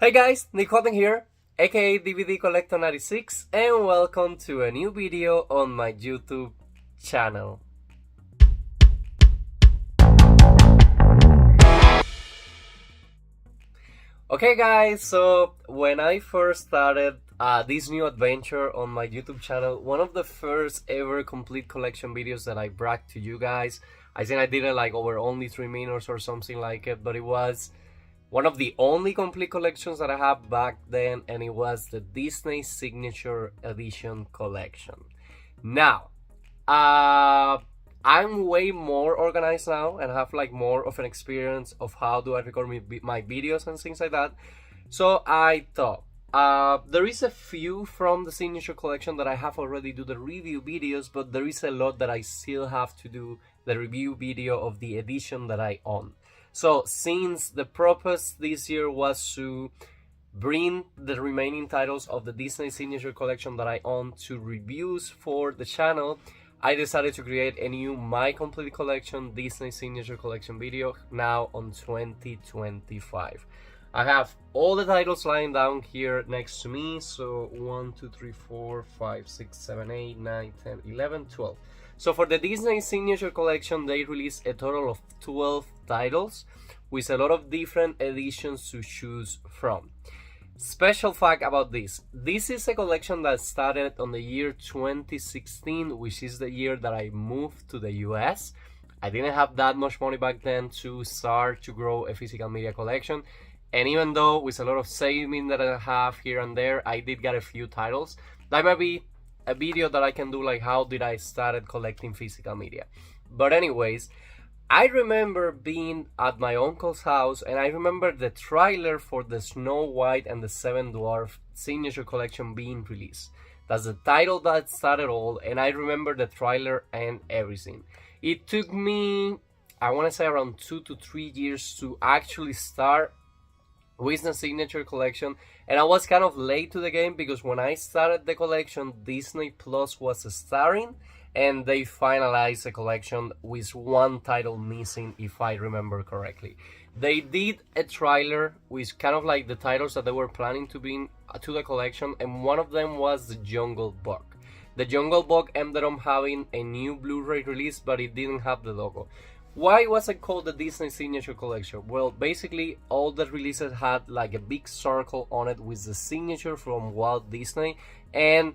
Hey guys, Nick Halden here, aka DVD Collector 96, and welcome to a new video on my YouTube channel. Okay guys, so when I first started this new adventure on my YouTube channel, one of the first ever complete collection videos that I brought to you guys, I think I did it like over only 3 minutes or something like it, but it was one of the only complete collections that I have back then, and it was the Disney Signature Edition collection. Now, I'm way more organized now and have like more of an experience of how do I record my videos and things like that. So I thought, there is a few from the Signature Collection that I have already do the review videos, but there is a lot that I still have to do the review video of the edition that I own. So since the purpose this year was to bring the remaining titles of the Disney Signature Collection that I own to reviews for the channel, I decided to create a new My Complete Collection Disney Signature Collection video now on 2025. I have all the titles lying down here next to me, so 1, 2, 3, 4, 5, 6, 7, 8, 9, 10, 11, 12. So for the Disney Signature Collection, they released a total of 12 titles with a lot of different editions to choose from. Special fact about this is a collection that started on the year 2016, which is the year that I moved to the US. I didn't have that much money back then to start to grow a physical media collection, and even though with a lot of saving that I have here and there, I did get a few titles. That might be a video that I can do, like how did I started collecting physical media. But anyways, I remember being at my uncle's house, and I remember the trailer for the Snow White and the Seven Dwarfs Signature Collection being released. That's the title that started all, and I remember the trailer and everything. It took me, I want to say, around 2 to 3 years to actually start with the Signature Collection, and I was kind of late to the game because when I started the collection, Disney Plus was starring, and they finalized the collection with one title missing, if I remember correctly. They did a trailer with kind of like the titles that they were planning to bring to the collection, and one of them was the Jungle Book. The Jungle Book ended up having a new Blu-ray release, but it didn't have the logo. Why was it called the Disney Signature Collection? Well, basically all the releases had like a big circle on it with the signature from Walt Disney, and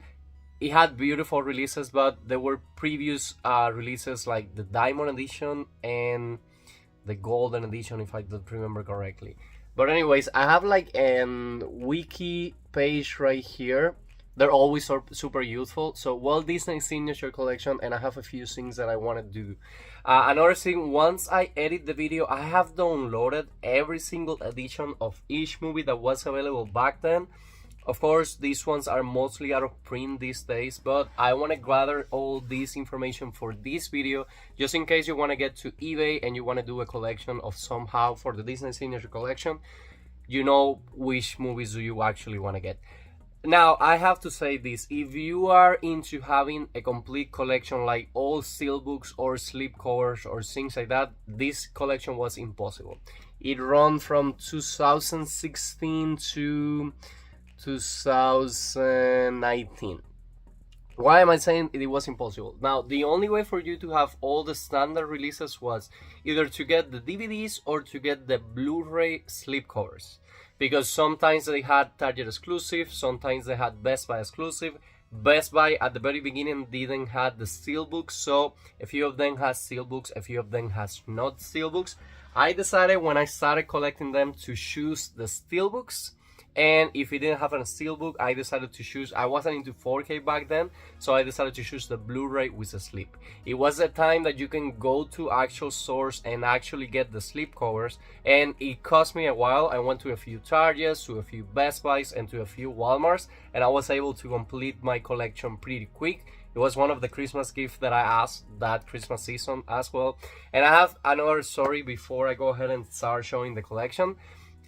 it had beautiful releases, but there were previous releases like the Diamond Edition and the Golden Edition, if I don't remember correctly. But anyways, I have like a wiki page right here. They're always super useful. So Walt Disney Signature Collection, and I have a few things that I want to do. Another thing, once I edit the video, I have downloaded every single edition of each movie that was available back then. Of course, these ones are mostly out of print these days, but I want to gather all this information for this video, just in case you want to get to eBay and you want to do a collection of somehow for the Disney Signature Collection. You know which movies do you actually want to get. Now, I have to say this, if you are into having a complete collection like all SteelBooks or slipcovers or things like that, this collection was impossible. It ran from 2016 to 2019. Why am I saying it was impossible? Now, the only way for you to have all the standard releases was either to get the DVDs or to get the Blu-ray slipcovers. Because sometimes they had Target exclusive, sometimes they had Best Buy exclusive. Best Buy at the very beginning didn't have the SteelBooks, so a few of them has SteelBooks, a few of them has not SteelBooks. I decided when I started collecting them to choose the SteelBooks, and if it didn't have a Steelbook, I decided to choose, I wasn't into 4K back then, so I decided to choose the Blu-ray with a slip. It was a time that you can go to actual stores and actually get the slip covers, and it cost me a while. I went to a few Targets, to a few Best Buys, and to a few Walmarts, and I was able to complete my collection pretty quick. It was one of the Christmas gifts that I asked that Christmas season as well. And I have another story before I go ahead and start showing the collection.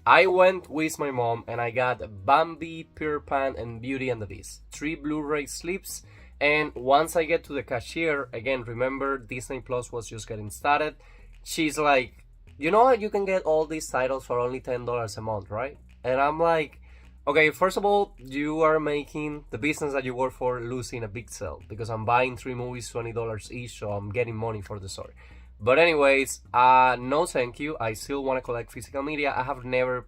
I went with my mom and I got Bambi, Peter Pan, and Beauty and the Beast. 3 Blu-ray slips, and once I get to the cashier, again, remember Disney Plus was just getting started, she's like, you know, you can get all these titles for only $10 a month, right? And I'm like, okay, first of all, you are making the business that you work for losing a big sale because I'm buying 3 movies, $20 each, so I'm getting money for the story. But anyways, no thank you. I still want to collect physical media. I have never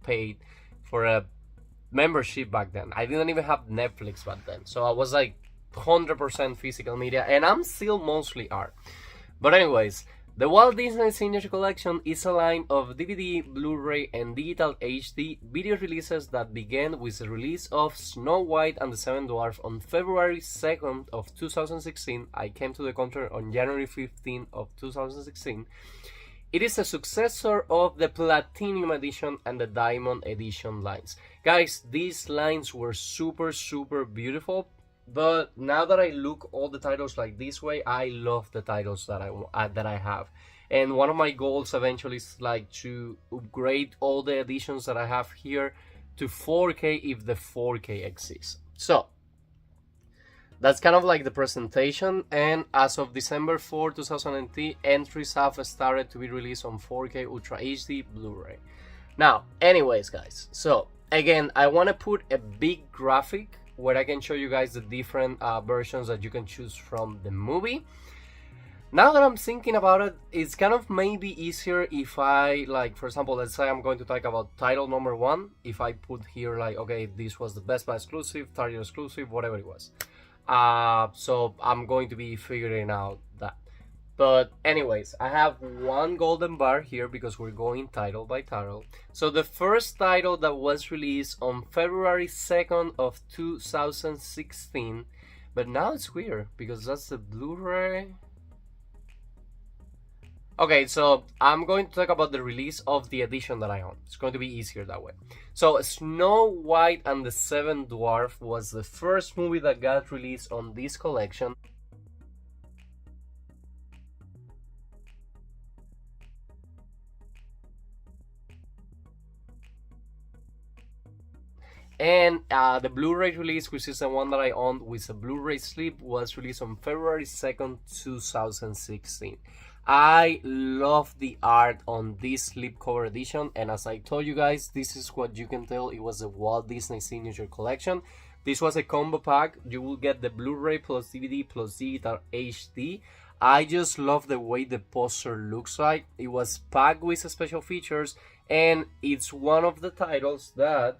paid for a membership back then. I didn't even have Netflix back then, so I was like 100% physical media, and I'm still mostly art. But anyways, the Walt Disney Signature Collection is a line of DVD, Blu-ray, and digital HD video releases that began with the release of Snow White and the Seven Dwarfs on February 2nd of 2016. I came to the country on January 15th of 2016. It is a successor of the Platinum Edition and the Diamond Edition lines. Guys, these lines were super beautiful, but now that I look all the titles like this way, I love the titles that I have. And one of my goals eventually is like to upgrade all the editions that I have here to 4K if the 4K exists. So that's kind of like the presentation, and as of December 4, 2010, entries have started to be released on 4K Ultra HD Blu-ray. Now, anyways guys, so again, I want to put a big graphic where I can show you guys the different versions that you can choose from the movie. Now that I'm thinking about it, it's kind of maybe easier if I, like, for example, let's say I'm going to talk about title number 1, if I put here like, okay, this was the Best Buy exclusive, Target exclusive, whatever it was. So I'm going to be figuring out that. But anyways, I have one golden bar here because we're going title by title. So the first title that was released on February 2nd of 2016, but now it's weird because that's the Blu-ray. Okay, so I'm going to talk about the release of the edition that I own. It's going to be easier that way. So Snow White and the Seven Dwarfs was the first movie that got released on this collection. And the Blu-ray release, which is the one that I owned with a Blu-ray slip, was released on February 2nd, 2016. I love the art on this slipcover edition, and as I told you guys, this is what you can tell it was a Walt Disney Signature Collection. This was a combo pack. You will get the Blu-ray plus DVD plus digital HD. I just love the way the poster looks like. It was packed with special features, and it's one of the titles that,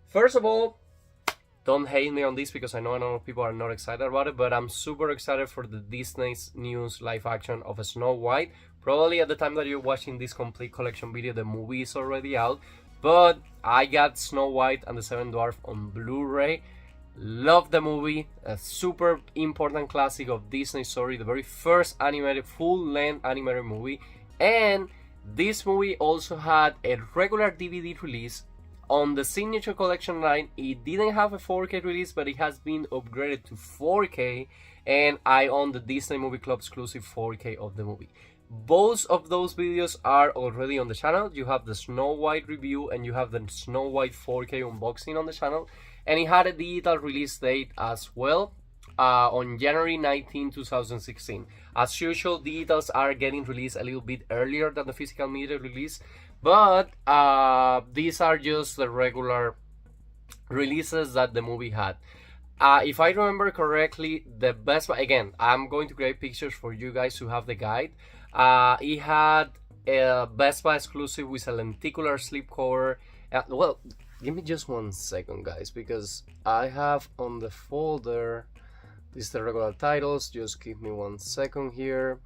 first of all, don't hate me on this because I know a lot of people are not excited about it, but I'm super excited for the Disney's news live action of Snow White. Probably at the time that you're watching this complete collection video, the movie is already out, but I got Snow White and the Seven Dwarfs on Blu-ray. Love the movie, a super important classic of Disney story, the very first animated, full-length animated movie. And this movie also had a regular DVD release. On the Signature Collection line, it didn't have a 4K release, but it has been upgraded to 4K, and I own the Disney Movie Club exclusive 4K of the movie. Both of those videos are already on the channel. You have the Snow White review and you have the Snow White 4K unboxing on the channel, and it had a digital release date as well on January 19, 2016. As usual, digitals are getting released a little bit earlier than the physical media release, but these are just the regular releases that the movie had. If I remember correctly, the best, again, I'm going to create pictures for you guys to have the guide. It had a Best Buy exclusive with a lenticular slipcover. Well, give me just 1 second, guys, because I have on the folder, this is the regular titles. Just give me 1 second here,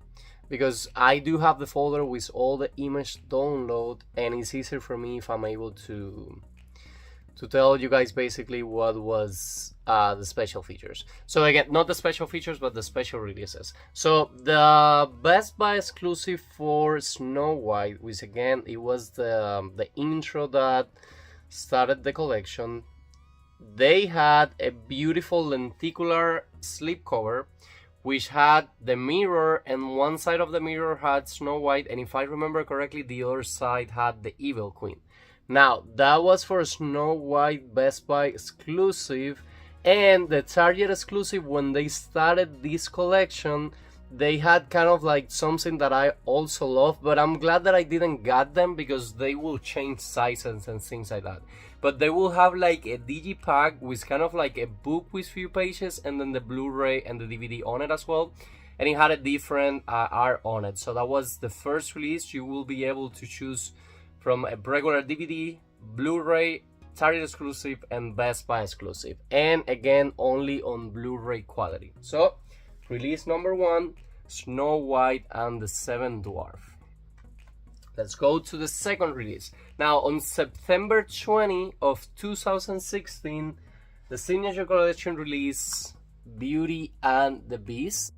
because I do have the folder with all the image download, and it's easier for me if I'm able to tell you guys basically what was the special features. So again, not the special features, but the special releases. So the Best Buy exclusive for Snow White, which again, it was the intro that started the collection. They had a beautiful lenticular slipcover, which had the mirror, and one side of the mirror had Snow White, and if I remember correctly, the other side had the Evil Queen. Now, that was for Snow White Best Buy exclusive, and the Target exclusive, when they started this collection, they had kind of like something that I also love, but I'm glad that I didn't get them because they will change sizes and things like that. But they will have like a digipack with kind of like a book with few pages, and then the Blu-ray and the DVD on it as well. And it had a different art on it. So that was the first release. You will be able to choose from a regular DVD, Blu-ray, Target exclusive, and Best Buy exclusive. And again, only on Blu-ray quality. So, release number 1, Snow White and the Seven Dwarfs. Let's go to the second release. Now, on September 20 of 2016, the Signature Collection released Beauty and the Beast.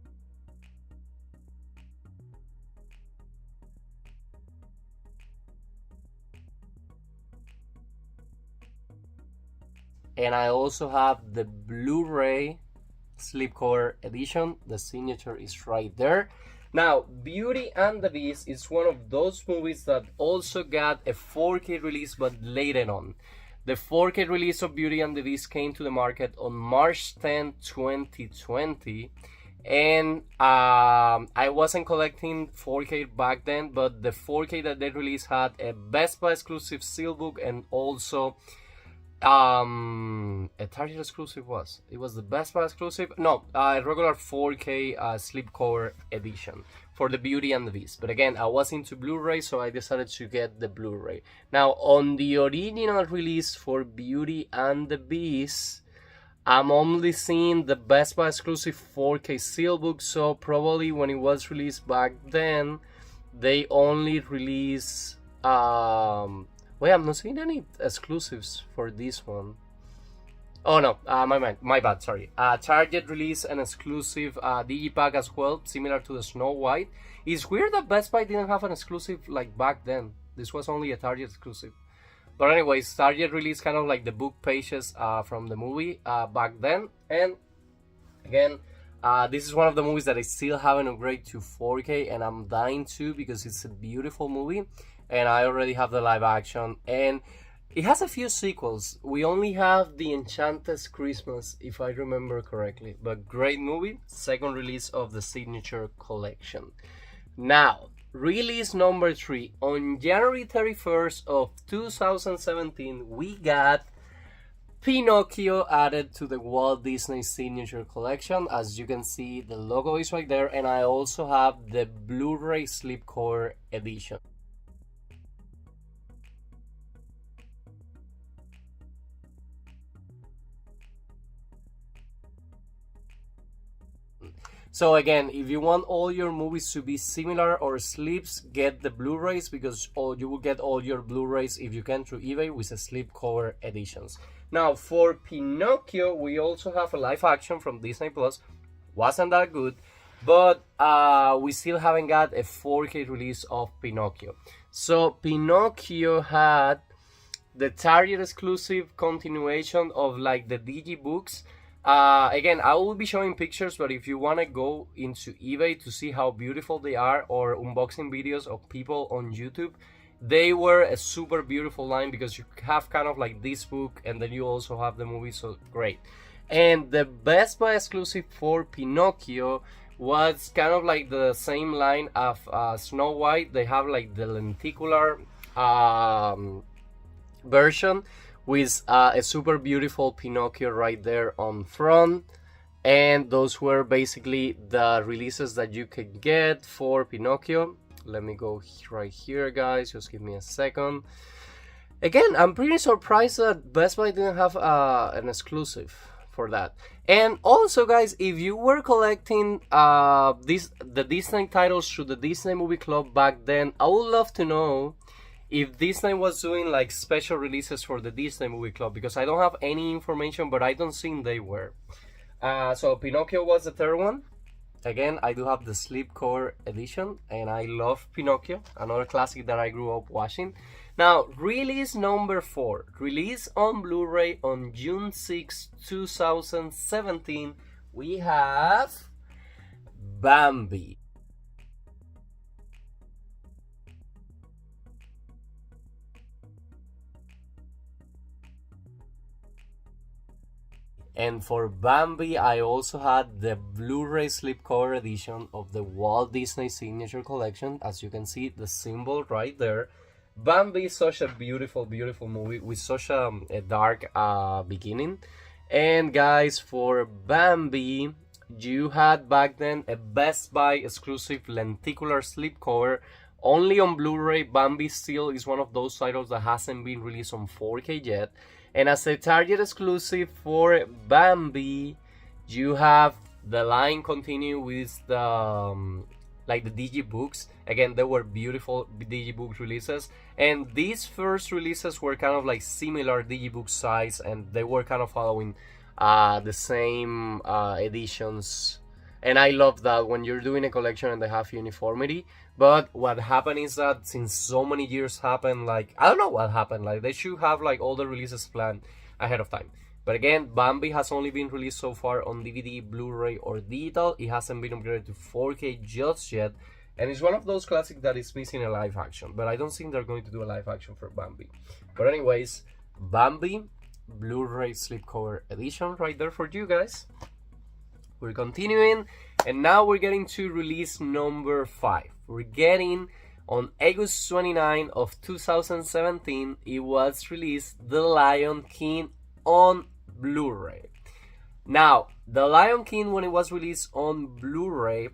And I also have the Blu-ray slipcover edition. The signature is right there. Now, Beauty and the Beast is one of those movies that also got a 4K release, but later on. The 4K release of Beauty and the Beast came to the market on March 10, 2020. And I wasn't collecting 4K back then, but the 4K that they released had a Best Buy exclusive steelbook and also a Target exclusive. It was the Best Buy exclusive, no, a regular 4K slipcover edition for the Beauty and the Beast. But again, I was into Blu-ray, so I decided to get the Blu-ray. Now, on the original release for Beauty and the Beast, I'm only seeing the Best Buy exclusive 4K steelbook, so probably when it was released back then, they only released wait, I'm not seeing any exclusives for this one. Oh no, my bad, sorry. Target released an exclusive digipack as well, similar to the Snow White. It's weird that Best Buy didn't have an exclusive like back then. This was only a Target exclusive. But anyways, Target released kind of like the book pages from the movie back then. And again, this is one of the movies that I still haven't upgraded to 4K, and I'm dying to because it's a beautiful movie. And I already have the live action, and it has a few sequels. We only have the Enchanted Christmas, if I remember correctly, but great movie. Second release of the Signature Collection. Now, release number 3 on January 31st of 2017, we got Pinocchio added to the Walt Disney Signature Collection. As you can see, the logo is right there, and I also have the Blu-ray slipcover edition. So again, if you want all your movies to be similar or slips, get the Blu-rays, because you will get all your Blu-rays if you can through eBay with the slipcover editions. Now for Pinocchio, we also have a live action from Disney Plus. Wasn't that good, but we still haven't got a 4K release of Pinocchio. So Pinocchio had the Target exclusive continuation of like the digibooks. Again, I will be showing pictures, but if you want to go into eBay to see how beautiful they are, or unboxing videos of people on YouTube, they were a super beautiful line, because you have kind of like this book and then you also have the movie, so great. And the Best Buy exclusive for Pinocchio was kind of like the same line of Snow White. They have like the lenticular version with a super beautiful Pinocchio right there on front. And those were basically the releases that you could get for Pinocchio. Let me go right here, guys, just give me a second. Again, I'm pretty surprised that Best Buy didn't have an exclusive for that. And also, guys, if you were collecting the Disney titles through the Disney Movie Club back then, I would love to know if Disney was doing like special releases for the Disney Movie Club, because I don't have any information, but I don't think they were. So Pinocchio was the third one. Again, I do have the slipcover edition, and I love Pinocchio, another classic that I grew up watching. Now, release number 4, released on Blu-ray on June 6, 2017, we have Bambi. And for Bambi, I also had the Blu-ray slipcover edition of the Walt Disney Signature Collection. As you can see, the symbol right there. Bambi is such a beautiful, beautiful movie with such a dark beginning. And guys, for Bambi, you had back then a Best Buy exclusive lenticular slipcover only on Blu-ray. Bambi still is one of those titles that hasn't been released on 4K yet. And as a Target exclusive for Bambi, you have the line continue with the like the Digibooks. Again, they were beautiful Digibooks releases, and these first releases were kind of like similar Digibook size, and they were kind of following the same editions. And I love that when you're doing a collection and they have uniformity. But what happened is that since so many years happened, like, I don't know what happened, like they should have like all the releases planned ahead of time. But again, Bambi has only been released so far on DVD, Blu-ray or digital. It hasn't been upgraded to 4K just yet. And it's one of those classics that is missing a live action. But I don't think they're going to do a live action for Bambi. But anyways, Bambi Blu-ray slipcover edition right there for you guys. We're continuing, and now we're getting to release number 5. We're getting on August 29 of 2017, it was released The Lion King on Blu-ray. Now, The Lion King, when it was released on Blu-ray,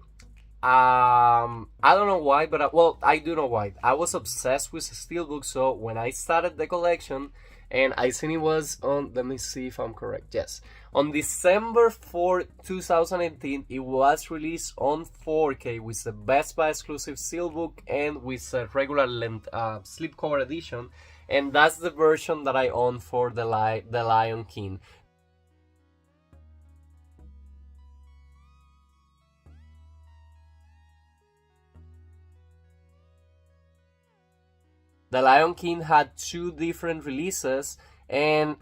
I don't know why, but well, I do know why. I was obsessed with SteelBooks, so when I started the collection, and I think it was on, let me see if I'm correct, yes. On December 4, 2018, it was released on 4K with the Best Buy exclusive steelbook and with a regular length slipcover edition. And that's the version that I own for the Lion King. The Lion King had 2 different releases, and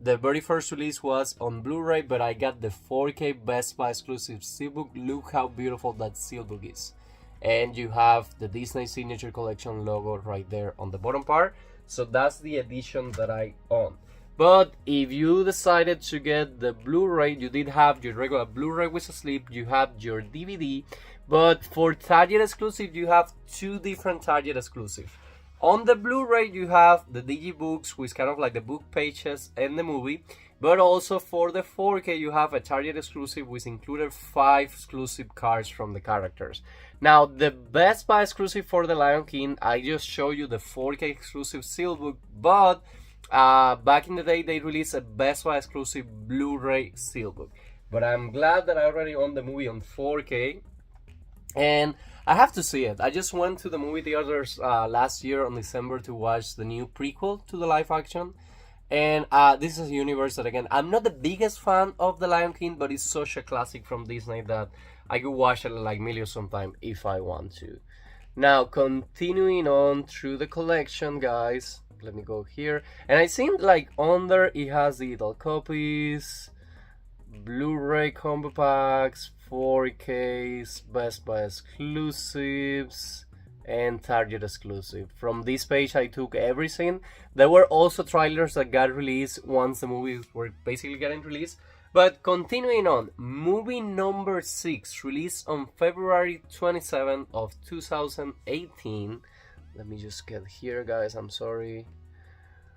the very first release was on Blu-ray, but I got the 4K Best Buy exclusive steelbook. Look how beautiful that steelbook is. And you have the Disney Signature Collection logo right there on the bottom part. So that's the edition that I own. But if you decided to get the Blu-ray, you did have your regular Blu-ray with a slip, you have your DVD, but for Target exclusive, you have 2 different Target exclusives. On the Blu-ray, you have the Digibooks with kind of like the book pages and the movie, but also for the 4K, you have a Target exclusive which included 5 exclusive cards from the characters. Now, the Best Buy exclusive for the Lion King, I just showed you the 4K exclusive steelbook, but back in the day, they released a Best Buy exclusive Blu-ray steelbook. But I'm glad that I already own the movie on 4K. And I have to see it. I just went to the movie theaters last year on December to watch the new prequel to the live action. And this is a universe that, again, I'm not the biggest fan of The Lion King, but it's such a classic from Disney that I could watch it like millions of times if I want to. Now, continuing on through the collection, guys. Let me go here. And I think like under it has digital copies, Blu-ray combo packs, 4Ks, Best Buy exclusives, and Target exclusive. From this page I took everything. There were also trailers that got released once the movies were basically getting released. But continuing on, movie number 6, released on February 27 of 2018. Let me just get here, guys, I'm sorry.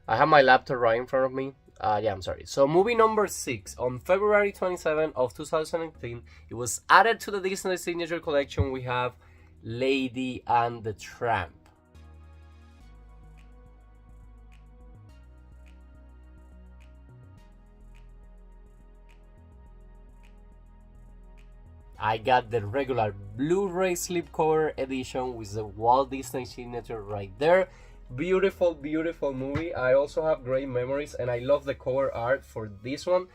I have my laptop right in front of me. Yeah, I'm sorry. So movie number 6 on February 27 of 2018, it was added to the Disney Signature Collection. We have Lady and the Tramp. I got the regular Blu-ray slipcover edition with the Walt Disney signature right there. Beautiful, beautiful movie. I also have great memories, and I love the cover art for this one.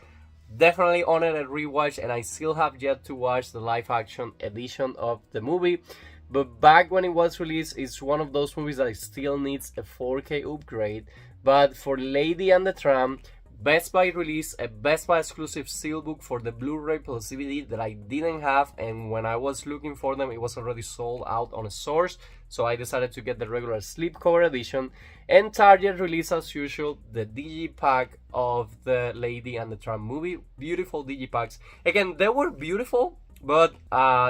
Definitely on it a rewatch, and I still have yet to watch the live action edition of the movie. But back when it was released, it's one of those movies that still needs a 4K upgrade. But for Lady and the Tramp, Best Buy released a Best Buy exclusive steelbook for the Blu-ray plus DVD that I didn't have, and when I was looking for them, it was already sold out on a source. so I decided to get the regular slipcover edition. And Target released, as usual, the digipack of the Lady and the Tramp movie. Beautiful digipacks. Again, they were beautiful, but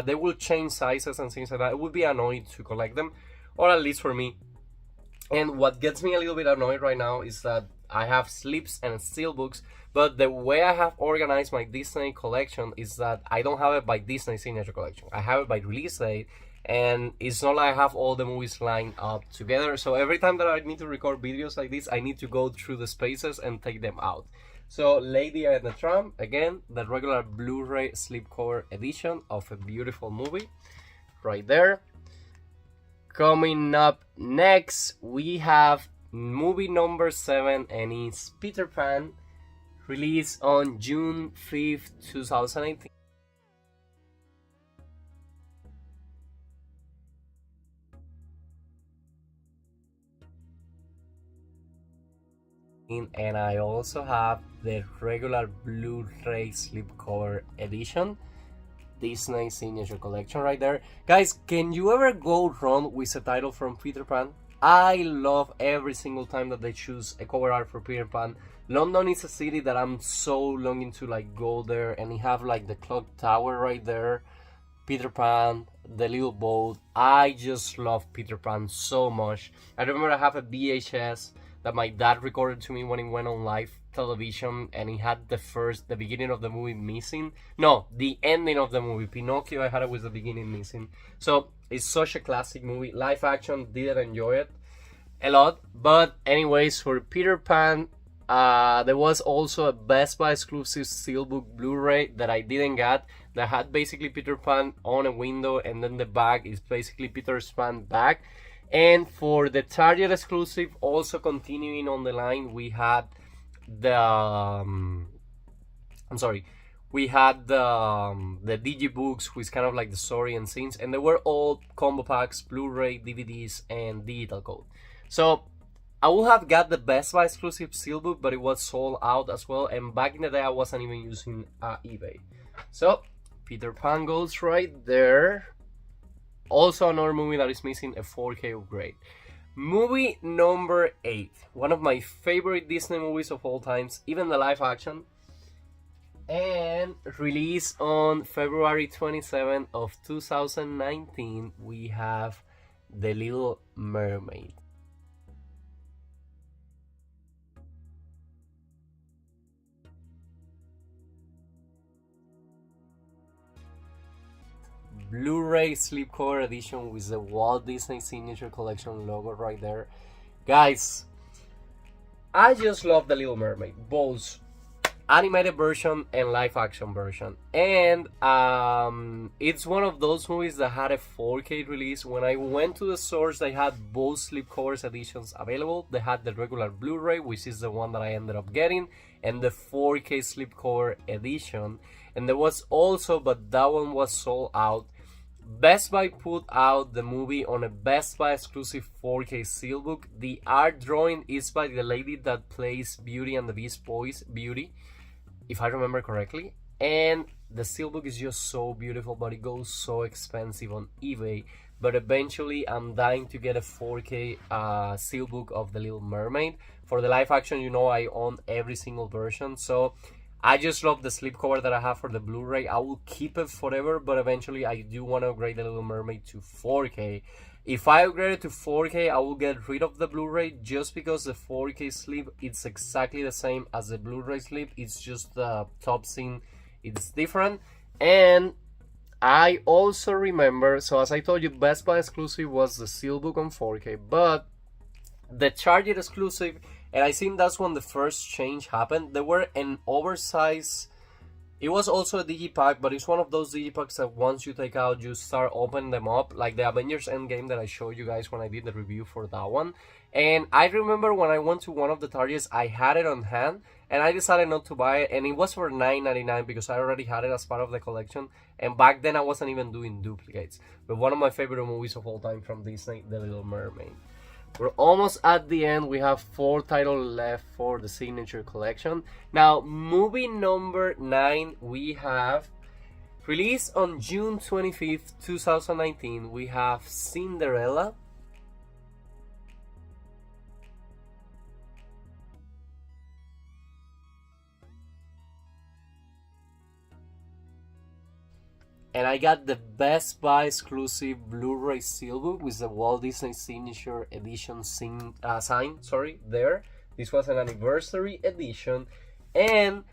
they will change sizes and things like that. It would be annoying to collect them, or at least for me. And what gets me a little bit annoyed right now is that I have slips and steelbooks, but the way I have organized my Disney collection is that I don't have it by Disney Signature Collection. I have it by release date, and it's not like I have all the movies lined up together. So every time that I need to record videos like this, I need to go through the spaces and take them out. So Lady and the Tramp, again, the regular Blu-ray slipcover edition of a beautiful movie right there. Coming up next, we have movie number 7, and it's Peter Pan, released on June 5th, 2018. And I also have the regular Blu-ray slipcover edition. Disney Signature Collection right there. Guys, can you ever go wrong with a title from Peter Pan? I love every single time that they choose a cover art for Peter Pan. London is a city that I'm so longing to like go there, and you have like the clock tower right there, Peter Pan, the little boat. I just love Peter Pan so much. I remember I have a VHS that my dad recorded to me when it went on live television, and he had the beginning of the movie missing. No, the ending of the movie. Pinocchio, I had it with the beginning missing. So it's such a classic movie. Live action, didn't enjoy it a lot. But anyways, for Peter Pan, there was also a Best Buy exclusive Steelbook Blu-ray that I didn't get, that had basically Peter Pan on a window, and then the back is basically Peter Pan back. And for the Target exclusive, also continuing on the line, we had the the digibooks, which is kind of like the story and scenes, and they were all combo packs, Blu-ray, DVDs, and digital code. So I would have got the Best Buy exclusive Steelbook, but it was sold out as well, and back in the day I wasn't even using eBay. So Peter Pan goes right there. Also another movie that is missing a 4K upgrade. Movie number 8, one of my favorite Disney movies of all times, even the live action, and released on February 27th of 2019, we have The Little Mermaid. Blu-ray slipcover edition with the Walt Disney Signature Collection logo right there. Guys, I just love The Little Mermaid, both animated version and live action version. And it's one of those movies that had a 4K release. When I went to the stores, they had both slipcovers editions available. They had the regular Blu-ray, which is the one that I ended up getting, and the 4K slipcover edition. And there was also, but that one was sold out, Best Buy put out the movie on a Best Buy exclusive 4K steelbook. The art drawing is by the lady that plays Beauty and the Beast Boys, Beauty, if I remember correctly. And the steelbook is just so beautiful, but it goes so expensive on eBay. But eventually I'm dying to get a 4K steelbook of The Little Mermaid. For the live action, you know, I own every single version, so I just love the slipcover that I have for the Blu-ray. I will keep it forever, but eventually I do want to upgrade The Little Mermaid to 4K. If I upgrade it to 4K, I will get rid of the Blu-ray, just because the 4K slip, it's exactly the same as the Blu-ray slip. It's just the top scene, it's different. And I also remember, so as I told you, Best Buy exclusive was the steelbook on 4K, but the Target exclusive, and I think that's when the first change happened, there were an oversized, it was also a digipack, but it's one of those digipacks that once you take out, you start opening them up, like the Avengers Endgame that I showed you guys when I did the review for that one. And I remember when I went to one of the Targets, I had it on hand, and I decided not to buy it, and it was for $9.99 because I already had it as part of the collection, and back then I wasn't even doing duplicates. But one of my favorite movies of all time from Disney, The Little Mermaid. We're almost at the end. We have 4 titles left for the Signature Collection. Now, movie number 9, we have released on June 25th, 2019. We have Cinderella, and I got the Best Buy exclusive Blu-ray Steelbook with the Walt Disney Signature Edition sign, there. This was an anniversary edition, and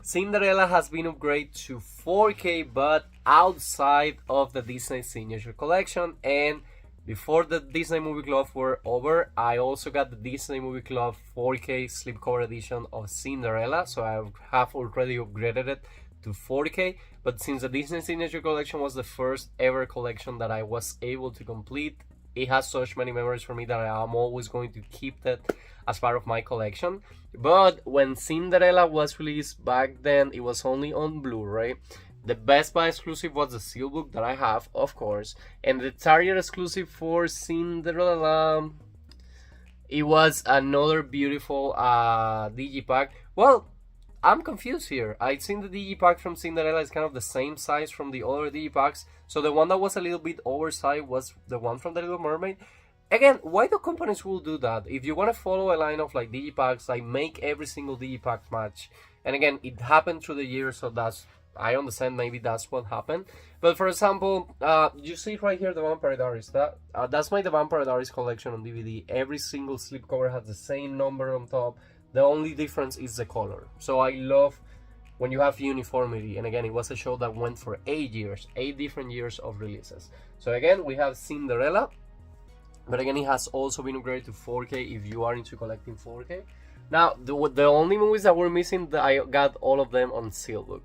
Cinderella has been upgraded to 4K, but outside of the Disney Signature Collection. And before the Disney Movie Club were over, I also got the Disney Movie Club 4K slipcover edition of Cinderella, so I have already upgraded it to 4K. But since the Disney Signature Collection was the first ever collection that I was able to complete, it has such many memories for me that I am always going to keep that as part of my collection. But when Cinderella was released back then, it was only on Blu-ray. The Best Buy exclusive was the Steelbook that I have, of course, and the Target exclusive for Cinderella, it was another beautiful digipack. Well, I'm confused here. I think the digipack from Cinderella is kind of the same size from the other digipacks, so the one that was a little bit oversized was the one from the Little Mermaid. Again, why do companies will do that? If you want to follow a line of like digipacks, like make every single digipack match. And again, it happened through the years, so I understand maybe that's what happened. But for example, you see right here the Vampire Diaries. That's my The Vampire Diaries collection on DVD. Every single slipcover has the same number on top. The only difference is the color. So I love when you have uniformity. And again, it was a show that went for 8 years, 8 different years of releases. So again, we have Cinderella. But again, it has also been upgraded to 4K if you are into collecting 4K. Now, the only movies that were missing, I got all of them on Steelbook.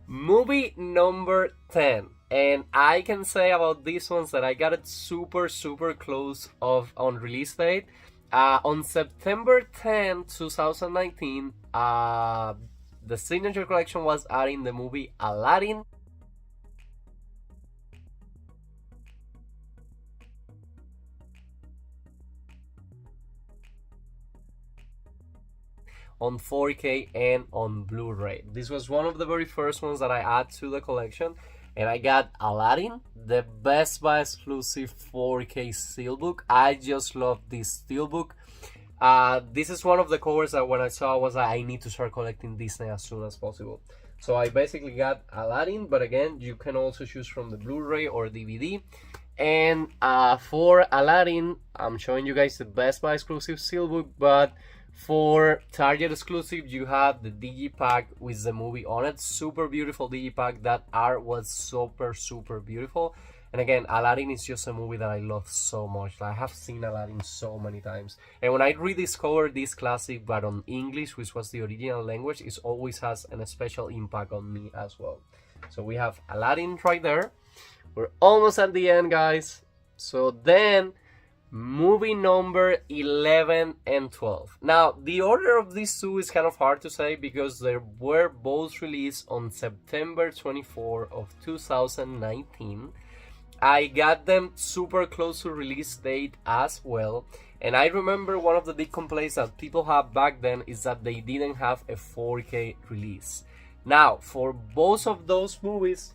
Movie number 10. And I can say about these ones that I got it super close on release date. On September 10, 2019, the Signature Collection was adding the movie Aladdin. On 4K and on Blu-ray. This was one of the very first ones that I add to the collection, and I got Aladdin, the Best Buy exclusive 4K steelbook. I just love this steelbook. This is one of the covers that when I saw was I need to start collecting Disney as soon as possible. So I basically got Aladdin, but again, you can also choose from the Blu-ray or DVD. And for Aladdin, I'm showing you guys the Best Buy exclusive steelbook, but for Target exclusive, you have the digipack with the movie on it. Super beautiful digipack. That art was super beautiful. And again, Aladdin is just a movie that I love so much. I have seen Aladdin so many times. And when I rediscovered this classic, but on English, which was the original language, it always has a special impact on me as well. So we have Aladdin right there. We're almost at the end, guys. So then, movie number 11 and 12. Now, the order of these two is kind of hard to say because they were both released on September 24 of 2019. I got them super close to release date as well. And I remember one of the big complaints that people had back then is that they didn't have a 4K release. Now, for both of those movies,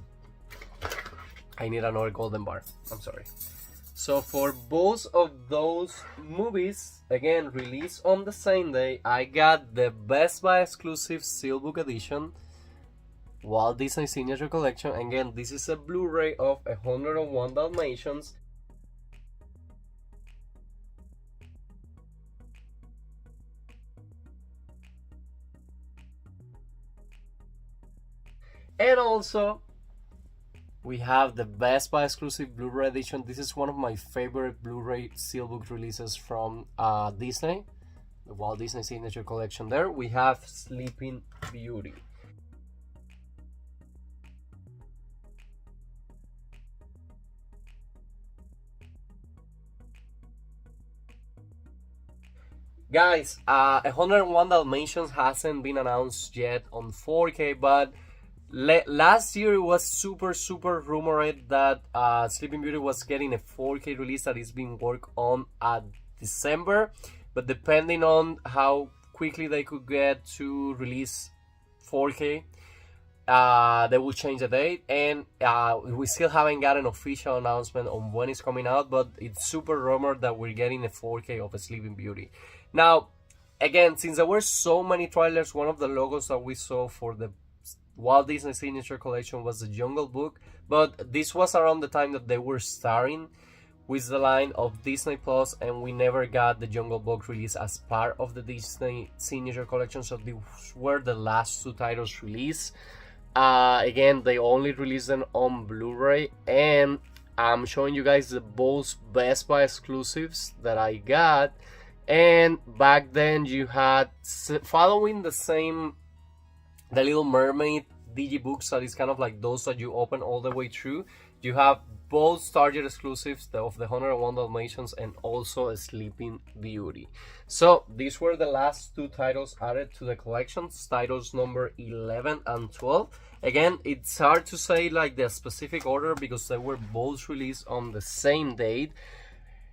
I need another golden bar. I'm sorry. So for both of those movies, again, released on the same day, I got the Best Buy exclusive Steelbook edition, Walt Disney Signature Collection. Again, this is a Blu-ray of 101 Dalmatians. And also, we have the Best Buy exclusive Blu-ray edition. This is one of my favorite Blu-ray steelbook releases from Disney, the Walt Disney Signature Collection. There we have Sleeping Beauty. Guys, 101 Dalmatians hasn't been announced yet on 4K, but last year it was super rumored that Sleeping Beauty was getting a 4K release that is being worked on at December, but depending on how quickly they could get to release 4K, they will change the date. And we still haven't got an official announcement on when it's coming out, but it's super rumored that we're getting a 4K of a Sleeping Beauty. Now, again, since there were so many trailers, one of the logos that we saw for the Walt Disney Signature Collection was the Jungle Book, but this was around the time that they were starting with the line of Disney Plus, and we never got the Jungle Book released as part of the Disney Signature Collection, so these were the last two titles released. Again, they only released them on Blu-ray, and I'm showing you guys the both Best Buy exclusives that I got. And back then you had, following the same, the Little Mermaid digibooks, that is kind of like those that you open all the way through. You have both Target exclusives of the 101 Dalmatians and also a Sleeping Beauty. So these were the last two titles added to the collections, titles number 11 and 12. Again, it's hard to say like the specific order because they were both released on the same date.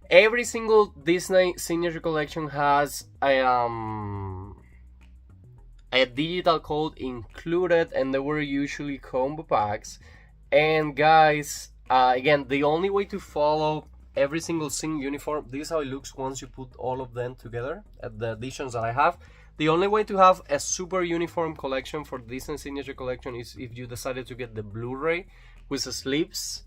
Every single Disney Signature Collection has a digital code included, and they were usually combo packs. And guys, again, the only way to follow every single Sing uniform, this is how it looks once you put all of them together at the editions that I have. The only way to have a super uniform collection for Disney Signature Collection is if you decided to get the Blu-ray with the sleeves.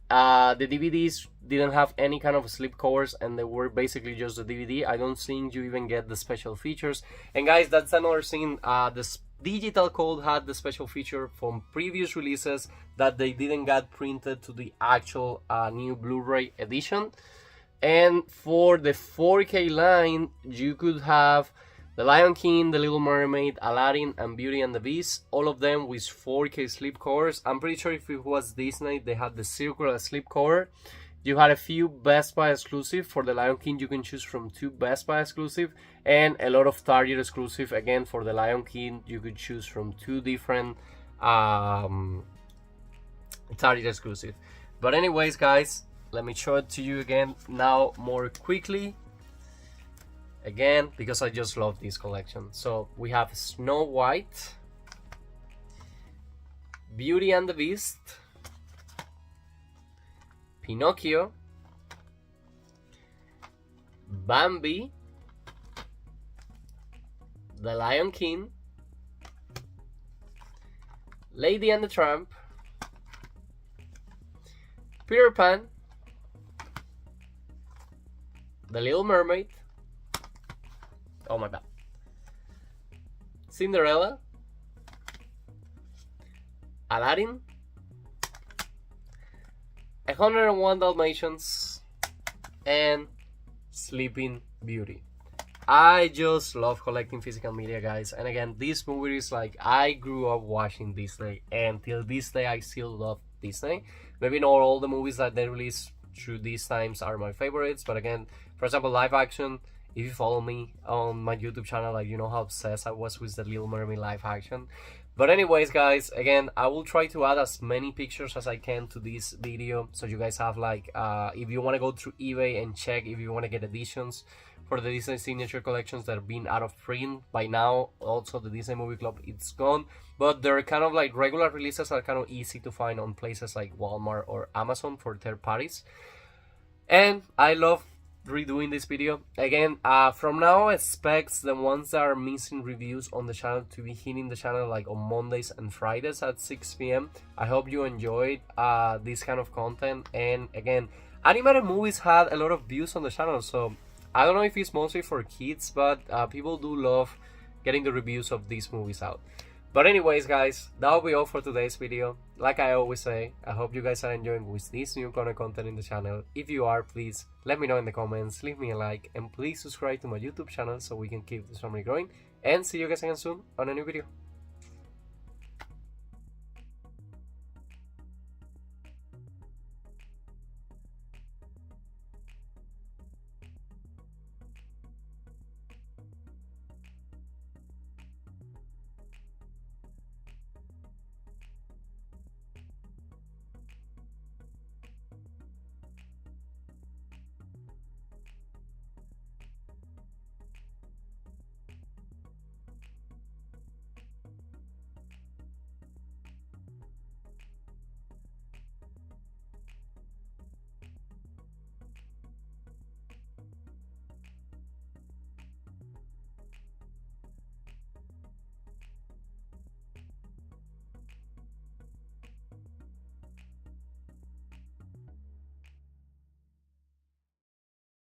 The DVDs didn't have any kind of slip covers, and they were basically just the DVD. I don't think you even get the special features. And guys, that's another thing. The digital code had the special feature from previous releases that they didn't get printed to the actual new Blu-ray edition. And for the 4K line, you could have The Lion King, The Little Mermaid, Aladdin, and Beauty and the Beast, all of them with 4K slip covers. I'm pretty sure if it was Disney, they had the circular slip cover. You had a few Best Buy exclusive. For The Lion King, you can choose from 2 Best Buy exclusive, and a lot of Target exclusive. Again, for The Lion King, you could choose from 2 different Target exclusive. But anyways, guys, let me show it to you again now more quickly. Again, because I just love this collection. So we have Snow White, Beauty and the Beast, Pinocchio, Bambi, The Lion King, Lady and the Tramp, Peter Pan, The Little Mermaid, oh my god, Cinderella, Aladdin, 101 Dalmatians, and Sleeping Beauty. I just love collecting physical media, guys. And again, this movie is like, I grew up watching Disney, and till this day I still love Disney. Maybe not all the movies that they release through these times are my favorites, but again, for example, live action, if you follow me on my YouTube channel, like, you know how obsessed I was with the Little Mermaid live action. But anyways, guys, again, I will try to add as many pictures as I can to this video, so you guys have like, if you want to go through eBay and check if you want to get editions for the Disney Signature Collections that have been out of print by now. Also, the Disney Movie Club, it's gone, but they're kind of like regular releases that are kind of easy to find on places like Walmart or Amazon for third parties. And I love redoing this video again. From now, expect the ones that are missing reviews on the channel to be hitting the channel like on Mondays and Fridays at 6 p.m. I hope you enjoyed this kind of content. And again, animated movies had a lot of views on the channel, so I don't know if it's mostly for kids, but people do love getting the reviews of these movies out. But anyways, guys, that will be all for today's video. Like I always say, I hope you guys are enjoying with this new kind of content in the channel. If you are, please let me know in the comments, leave me a like, and please subscribe to my YouTube channel so we can keep this family growing. And see you guys again soon on a new video.